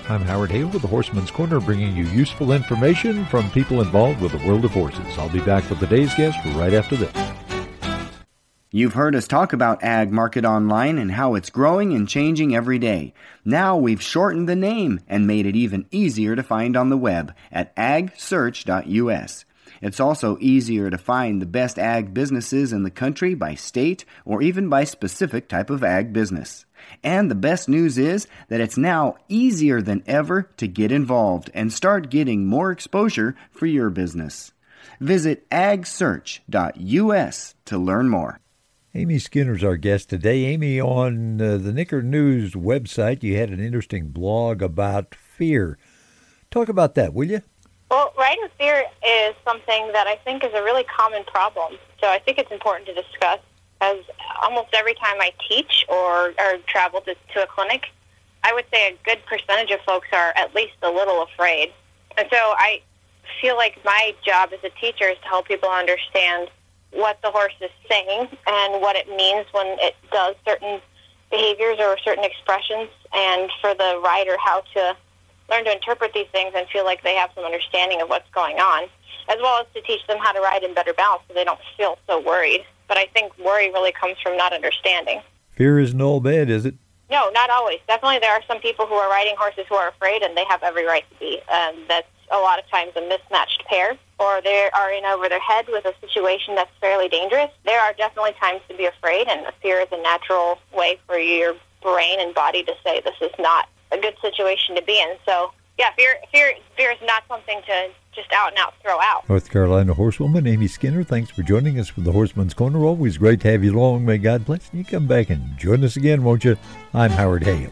I'm Howard Hale with the Horseman's Corner, bringing you useful information from people involved with the world of horses. I'll be back with today's guest right after this. You've heard us talk about Ag Market Online and how it's growing and changing every day. Now we've shortened the name and made it even easier to find on the web at agsearch.us. It's also easier to find the best ag businesses in the country by state or even by specific type of ag business. And the best news is that it's now easier than ever to get involved and start getting more exposure for your business. Visit agsearch.us to learn more. Amy Skinner's our guest today. Amy, on the Nicker News website, you had an interesting blog about fear. Talk about that, will you? Well, riding fear is something that I think is a really common problem. So I think it's important to discuss, as almost every time I teach or travel to a clinic, I would say a good percentage of folks are at least a little afraid. And so I feel like my job as a teacher is to help people understand what the horse is saying and what it means when it does certain behaviors or certain expressions, and for the rider how to learn to interpret these things and feel like they have some understanding of what's going on, as well as to teach them how to ride in better balance so they don't feel so worried. But I think worry really comes from not understanding. Fear isn't all bad, is it? No, not always. Definitely there are some people who are riding horses who are afraid, and they have every right to be. That's a lot of times a mismatched pair, or they are in over their head with a situation that's fairly dangerous. There are definitely times to be afraid, and fear is a natural way for your brain and body to say this is not a good situation to be in. So, yeah, fear is not something to just out and out throw out. North Carolina horsewoman Amy Skinner, thanks for joining us with the Horseman's Corner. Always great to have you along. May God bless you. Come back and join us again, won't you? I'm Howard Hale.